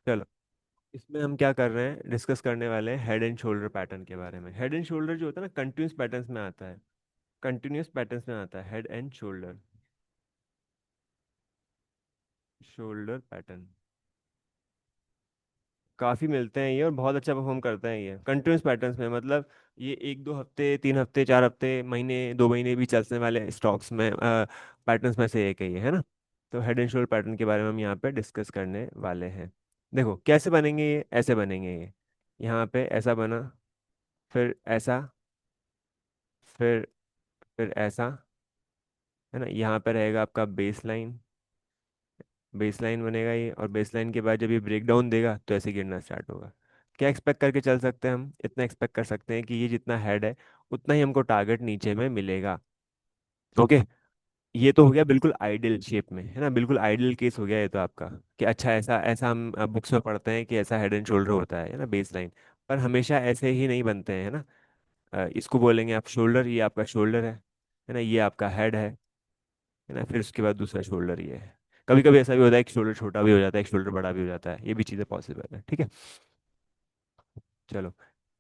चलो, इसमें हम क्या कर रहे हैं, डिस्कस करने वाले हैं हेड एंड शोल्डर पैटर्न के बारे में। हेड एंड शोल्डर जो होता है ना, कंटिन्यूस पैटर्न्स में आता है। कंटिन्यूस पैटर्न्स में आता है head and shoulder. Shoulder pattern काफ़ी मिलते हैं ये, और बहुत अच्छा परफॉर्म करते हैं ये कंटिन्यूस पैटर्न्स में। मतलब ये 1 2 हफ्ते, 3 हफ्ते, 4 हफ्ते, महीने, 2 महीने भी चलने वाले स्टॉक्स में पैटर्न्स में से एक है ये, है ना। तो हेड एंड शोल्डर पैटर्न के बारे में हम यहाँ पे डिस्कस करने वाले हैं। देखो कैसे बनेंगे ये, ऐसे बनेंगे ये। यहाँ पे ऐसा बना, फिर ऐसा, फिर फिर ऐसा, है ना। यहाँ पे रहेगा आपका बेस लाइन। बेस लाइन बनेगा ये, और बेस लाइन के बाद जब ये ब्रेक डाउन देगा तो ऐसे गिरना स्टार्ट होगा। क्या एक्सपेक्ट करके चल सकते हैं हम, इतना एक्सपेक्ट कर सकते हैं कि ये जितना हेड है उतना ही हमको टारगेट नीचे में मिलेगा। ओके। ये तो हो गया बिल्कुल आइडियल शेप में, है ना, बिल्कुल आइडियल केस हो गया ये तो आपका। कि अच्छा, ऐसा ऐसा हम बुक्स में पढ़ते हैं कि ऐसा हेड एंड शोल्डर होता है ना, बेस लाइन। पर हमेशा ऐसे ही नहीं बनते हैं, है ना। इसको बोलेंगे आप शोल्डर, ये आपका शोल्डर है ना, ये आपका हेड है ना। फिर उसके बाद दूसरा शोल्डर ये है। कभी कभी ऐसा भी होता है कि शोल्डर छोटा भी हो जाता है, एक शोल्डर बड़ा भी हो जाता है, ये भी चीज़ें पॉसिबल है, ठीक है। चलो,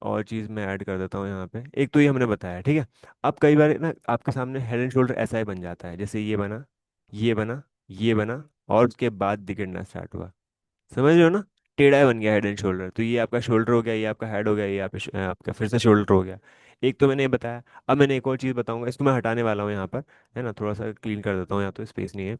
और चीज़ मैं ऐड कर देता हूँ यहाँ पे। एक तो ये हमने बताया, ठीक है। अब कई बार ना आपके सामने हेड एंड शोल्डर ऐसा ही बन जाता है, जैसे ये बना, ये बना, ये बना, और उसके बाद दिखना स्टार्ट हुआ। समझ रहे हो ना। टेढ़ा बन गया हेड एंड शोल्डर। तो ये आपका शोल्डर हो गया, ये आपका हेड हो गया, ये आपका फिर से शोल्डर हो गया। एक तो मैंने ये बताया। अब मैंने एक और चीज़ बताऊंगा, इसको मैं हटाने वाला हूँ यहाँ पर, है ना। थोड़ा सा क्लीन कर देता हूँ, यहाँ तो स्पेस नहीं है।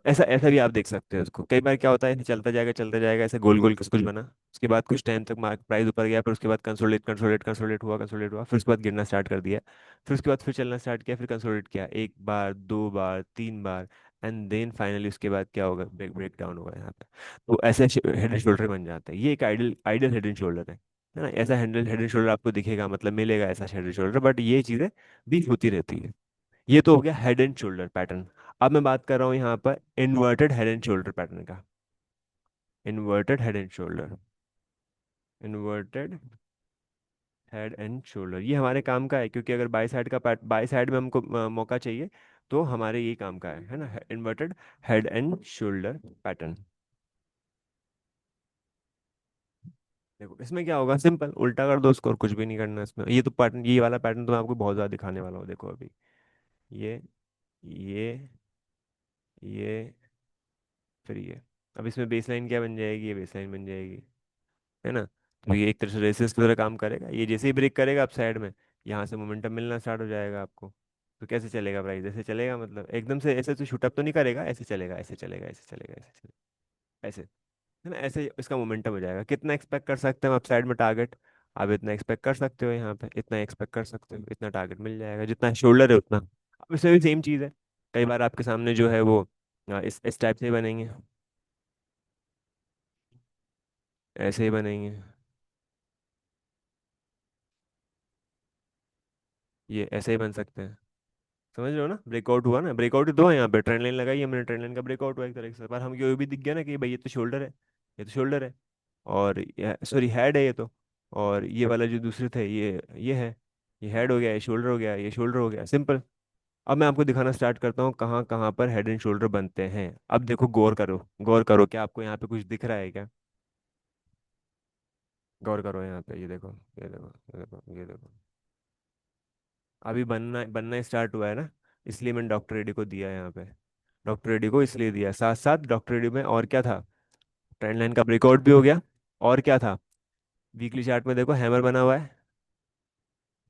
ऐसा ऐसा भी आप देख सकते हो इसको। कई बार क्या होता है, ऐसे चलता जाएगा, ऐसे गोल गोल कुछ कुछ बना। उसके बाद कुछ टाइम तक मार्क प्राइस ऊपर गया, फिर उसके बाद कंसोलिडेट हुआ, फिर उसके बाद गिरना स्टार्ट कर दिया। फिर उसके बाद फिर चलना स्टार्ट किया, फिर कंसोलिडेट किया, 1 बार, 2 बार, 3 बार। एंड देन फाइनली उसके बाद क्या होगा, ब्रेक डाउन होगा यहाँ पे। तो ऐसे हेड एंड शोल्डर बन जाते हैं। ये एक ideal ideal head and shoulder है ना। ऐसा हेड एंड शोल्डर आपको दिखेगा, मतलब मिलेगा ऐसा हेड एंड शोल्डर, बट ये चीज़ें भी होती रहती है। ये तो हो गया हेड एंड शोल्डर पैटर्न। अब मैं बात कर रहा हूँ यहाँ पर inverted head and shoulder pattern का। Inverted head and shoulder, inverted head and shoulder, ये हमारे काम का है, क्योंकि अगर बाई साइड में हमको मौका चाहिए, तो हमारे ये काम का है ना, inverted head and shoulder pattern. देखो इसमें क्या होगा, सिंपल उल्टा कर दो उसको, और कुछ भी नहीं करना इसमें। ये तो पैटर्न, ये वाला पैटर्न तो मैं आपको बहुत ज़्यादा दिखाने वाला हूँ, देखो अभी। ये ये ये फिर ये। अब इसमें बेस लाइन क्या बन जाएगी, ये बेस लाइन बन जाएगी, है ना। तो ये एक तरह से रेसिस की तरह काम करेगा। ये जैसे ही ब्रेक करेगा आप साइड में, यहाँ से मोमेंटम मिलना स्टार्ट हो जाएगा आपको। तो कैसे चलेगा प्राइस, ऐसे चलेगा, मतलब एकदम से ऐसे तो शूट अप तो नहीं करेगा, ऐसे चलेगा, ऐसे चलेगा, ऐसे चलेगा, ऐसे चलेगा, ऐसे, है ना। ऐसे इसका मोमेंटम हो जाएगा। कितना एक्सपेक्ट कर सकते हैं आप साइड में टारगेट। आप इतना एक्सपेक्ट कर सकते हो, यहाँ पे इतना एक्सपेक्ट कर सकते हो, इतना टारगेट मिल जाएगा, जितना शोल्डर है उतना। अब इसमें भी सेम चीज़ है। कई बार आपके सामने जो है वो इस टाइप से ही बनेंगे, ऐसे ही बनेंगे, ये ऐसे ही बन सकते हैं। समझ रहे हो ना, ब्रेकआउट हुआ ना, ब्रेकआउट ही तो है यहाँ पे, ट्रेंड लाइन लगाई हमने, ट्रेंड लाइन का ब्रेकआउट हुआ एक तरह से। पर हमको ये भी दिख गया ना कि भाई ये तो शोल्डर है, ये तो शोल्डर है, और सॉरी हेड है ये तो। और ये वाला जो दूसरे थे, ये है, ये हेड हो गया, ये शोल्डर हो गया, ये शोल्डर हो गया, सिंपल। अब मैं आपको दिखाना स्टार्ट करता हूँ कहाँ कहाँ पर हेड एंड शोल्डर बनते हैं। अब देखो, गौर करो, गौर करो, क्या आपको यहाँ पे कुछ दिख रहा है क्या। गौर करो यहाँ पे, ये देखो, ये देखो, ये देखो, ये देखो। अभी बनना बनना स्टार्ट हुआ है ना, इसलिए मैंने डॉक्टर रेड्डी को दिया यहाँ पे। डॉक्टर रेड्डी को इसलिए दिया, साथ साथ डॉक्टर रेड्डी में और क्या था, ट्रेंड लाइन का ब्रेकआउट भी हो गया। और क्या था, वीकली चार्ट में देखो हैमर बना हुआ है।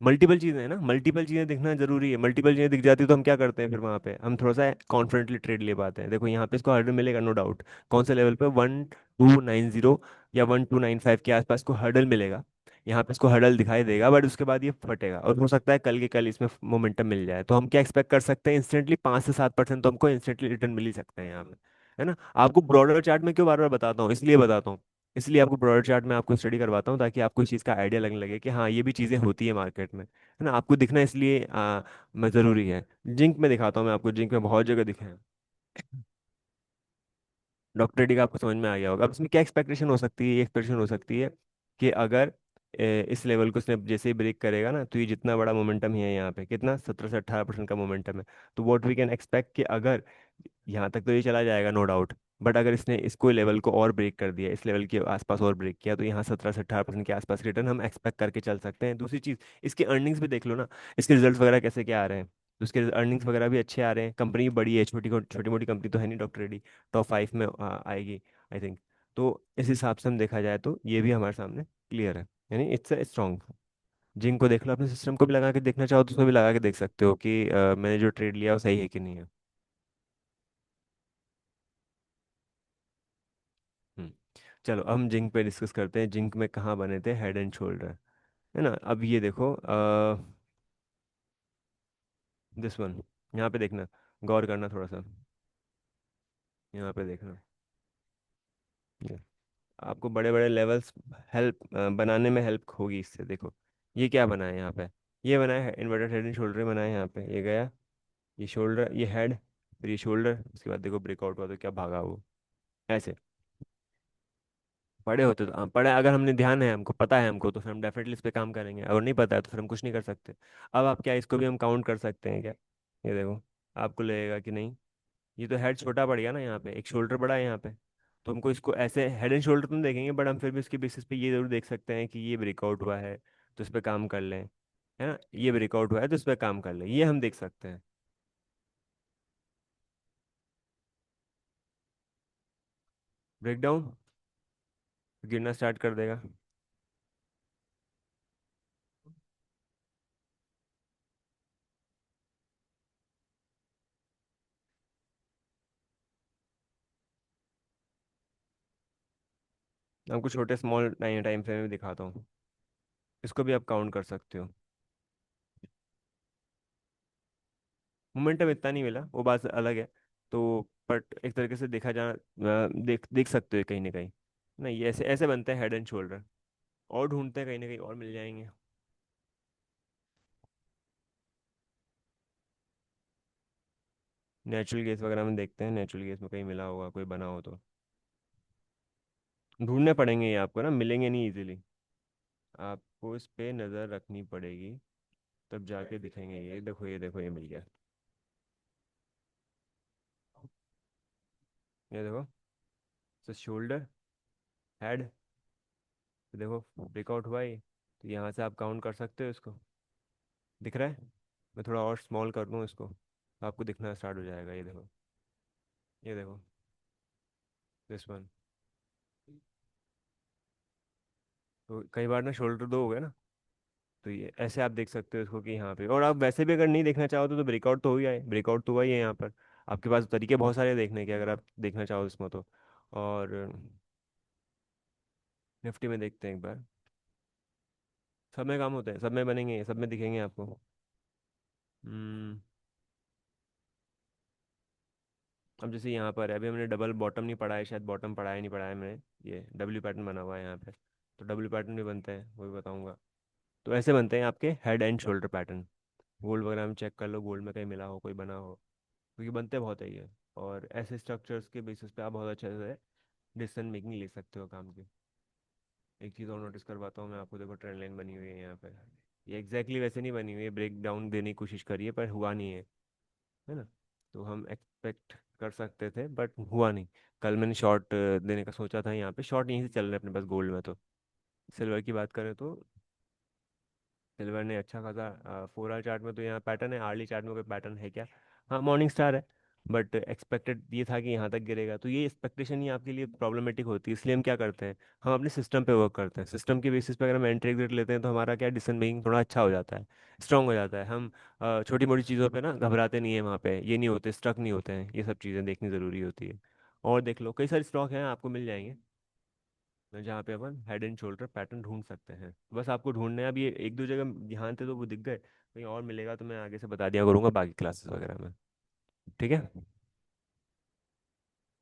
मल्टीपल चीजें हैं ना, मल्टीपल चीजें दिखना जरूरी है। मल्टीपल चीजें दिख जाती तो हम क्या करते हैं, फिर वहां पे हम थोड़ा सा कॉन्फिडेंटली ट्रेड ले पाते हैं। देखो यहाँ पे इसको हर्डल मिलेगा, नो डाउट। कौन से लेवल पे, 1290 या 1295 के आसपास को हर्डल मिलेगा। यहाँ पे इसको हर्डल दिखाई देगा, बट उसके बाद ये फटेगा, और हो सकता है कल के कल इसमें मोमेंटम मिल जाए। तो हम क्या एक्सपेक्ट कर सकते हैं, इंस्टेंटली 5 से 7% तो हमको इंस्टेंटली रिटर्न मिल ही सकते हैं यहाँ पे, है ना। आपको ब्रॉडर चार्ट में क्यों बार बार बताता हूँ, इसलिए बताता हूँ, इसलिए आपको ब्रॉडर चार्ट में आपको स्टडी करवाता हूँ, ताकि आपको इस चीज़ का आइडिया लगने लगे कि हाँ ये भी चीज़ें होती है मार्केट में, है ना। आपको दिखना इसलिए मैं ज़रूरी है। जिंक में दिखाता हूँ मैं आपको, जिंक में बहुत जगह दिखे हैं। डॉक्टर डी का आपको समझ में आ गया होगा। अब इसमें क्या एक्सपेक्टेशन हो सकती है, ये एक्सपेक्टेशन हो सकती है कि अगर इस लेवल को इसने जैसे ही ब्रेक करेगा ना, तो ये जितना बड़ा मोमेंटम है यहाँ पे, कितना 17 से 18% का मोमेंटम है। तो व्हाट वी कैन एक्सपेक्ट कि अगर यहाँ तक तो ये चला जाएगा, नो डाउट। बट अगर इसने इसको लेवल को और ब्रेक कर दिया, इस लेवल के आसपास और ब्रेक किया, तो यहाँ 17 से 18% के आसपास रिटर्न हम एक्सपेक्ट करके चल सकते हैं। दूसरी चीज़, इसकी अर्निंग्स भी देख लो ना, इसके रिजल्ट्स वगैरह कैसे क्या आ रहे हैं। तो उसके अर्निंग्स वगैरह भी अच्छे आ रहे हैं, कंपनी भी बड़ी है, छोटी मोटी कंपनी तो है नहीं डॉक्टर रेड्डी, टॉप 5 में आएगी आई थिंक। तो इस हिसाब से हम देखा जाए तो ये भी हमारे सामने क्लियर है, यानी इट्स अ स्ट्रॉन्ग। जिंक को देख लो, अपने सिस्टम को भी लगा के देखना चाहो तो उसमें भी लगा के देख सकते हो कि मैंने जो ट्रेड लिया वो सही है कि नहीं है। हम्म। चलो अब हम जिंक पे डिस्कस करते हैं, जिंक में कहाँ बने थे हेड एंड शोल्डर, है ना। अब ये देखो दिस वन, यहाँ पे देखना, गौर करना थोड़ा सा, यहाँ पे देखना। ये आपको बड़े बड़े लेवल्स हेल्प बनाने में हेल्प होगी इससे। देखो ये क्या बना है यहाँ पे, ये बना है इन्वर्टेड हेड एंड शोल्डर बना है। यहाँ पे ये गया, ये शोल्डर, ये हेड, फिर ये शोल्डर, उसके बाद देखो ब्रेकआउट हुआ तो क्या भागा वो, ऐसे। पढ़े होते तो पढ़े, अगर हमने ध्यान है, हमको पता है हमको, तो फिर हम डेफिनेटली इस पे काम करेंगे। अगर नहीं पता है तो फिर हम कुछ नहीं कर सकते। अब आप क्या इसको भी हम काउंट कर सकते हैं क्या? ये देखो, आपको लगेगा कि नहीं, ये तो हेड छोटा पड़ गया ना, यहाँ पे एक शोल्डर बड़ा है यहाँ पे। तो हमको इसको ऐसे हेड एंड शोल्डर तो नहीं देखेंगे, बट हम फिर भी इसके बेसिस पे ये जरूर देख सकते हैं कि ये ब्रेकआउट हुआ है तो इस पे काम कर लें, है ना। ये ब्रेकआउट हुआ है तो इस पे काम कर लें, ये हम देख सकते हैं। ब्रेकडाउन, गिरना स्टार्ट कर देगा। आपको छोटे स्मॉल टाइम टाइम फ्रेम में दिखाता हूँ, इसको भी आप काउंट कर सकते हो। मोमेंटम इतना नहीं मिला, वो बात अलग है। तो बट एक तरीके से देखा जा देख देख सकते हो कहीं ना कहीं। नहीं, ये ऐसे ऐसे बनते हैं हेड एंड शोल्डर। और ढूंढते हैं कहीं ना कहीं और मिल जाएंगे। नेचुरल गैस वगैरह में देखते हैं, नेचुरल गैस में कहीं मिला होगा, कोई बना हो तो। ढूंढने पड़ेंगे ये आपको ना, मिलेंगे नहीं इजीली। आपको इस पे नज़र रखनी पड़ेगी, तब जाके दिखेंगे। ये देखो, ये देखो, ये मिल गया। ये देखो, शोल्डर, हेड, देखो ब्रेकआउट हुआ ये। तो यहाँ से आप काउंट कर सकते हो इसको, दिख रहा है। मैं थोड़ा और स्मॉल कर दूँ इसको, तो आपको दिखना स्टार्ट हो जाएगा। ये देखो, ये देखो, दिस वन। तो कई बार ना शोल्डर दो हो गए ना, तो ये ऐसे आप देख सकते हो इसको कि यहाँ पे। और आप वैसे भी अगर नहीं देखना चाहो तो ब्रेकआउट तो हो ही है, ब्रेकआउट तो हुआ ही है यहाँ पर। आपके पास तरीके बहुत सारे देखने के, अगर आप देखना चाहो इसमें तो। और निफ्टी में देखते हैं एक बार। सब में काम होते हैं, सब में बनेंगे, सब में दिखेंगे आपको। हम्म। अब जैसे यहाँ पर है, अभी हमने डबल बॉटम नहीं पढ़ा है, शायद बॉटम पढ़ाया नहीं, पढ़ाया है मैंने। ये डब्ल्यू पैटर्न बना हुआ है यहाँ पे, तो डब्ल्यू पैटर्न भी बनते हैं, वो भी बताऊंगा। तो ऐसे बनते हैं आपके head and shoulder pattern. Gold वगैरह में चेक कर लो, गोल्ड में कहीं मिला हो, कोई बना हो, क्योंकि बनते बहुत है ये। और ऐसे स्ट्रक्चर्स के बेसिस पे आप बहुत अच्छे से डिसीजन मेकिंग ले सकते हो काम की। एक चीज़ और नोटिस करवाता हूँ मैं आपको, देखो ट्रेंड लाइन बनी हुई है यहाँ पे। ये एग्जैक्टली वैसे नहीं बनी हुई है, ब्रेक डाउन देने की कोशिश करी है पर हुआ नहीं है ना। तो हम एक्सपेक्ट कर सकते थे बट हुआ नहीं। कल मैंने शॉर्ट देने का सोचा था, यहाँ पे शॉर्ट यहीं से चल रहे हैं अपने पास गोल्ड में तो। सिल्वर की बात करें तो सिल्वर ने अच्छा खासा 4 आवर चार्ट में तो यहाँ पैटर्न है, आर्ली चार्ट में कोई पैटर्न है क्या? हाँ, मॉर्निंग स्टार है। बट एक्सपेक्टेड ये था कि यहाँ तक गिरेगा, तो ये एक्सपेक्टेशन ही आपके लिए प्रॉब्लमैटिक होती है। इसलिए हम क्या करते हैं, हम अपने सिस्टम पे वर्क करते हैं। सिस्टम के बेसिस पे अगर हम एंट्री एग्जिट लेते हैं तो हमारा क्या डिसीजन मेकिंग थोड़ा अच्छा हो जाता है, स्ट्रांग हो जाता है। हम छोटी मोटी चीज़ों पे ना घबराते नहीं है, वहाँ पे ये नहीं होते, स्ट्रक नहीं होते हैं। ये सब चीज़ें देखनी ज़रूरी होती है। और देख लो, कई सारे स्टॉक हैं आपको मिल जाएंगे जहाँ पे अपन हेड एंड शोल्डर पैटर्न ढूंढ सकते हैं। बस आपको ढूंढना है। अब ये एक दो जगह ध्यान थे तो वो दिख गए, कहीं और मिलेगा तो मैं आगे से बता दिया करूँगा बाकी क्लासेस वगैरह में। ठीक है।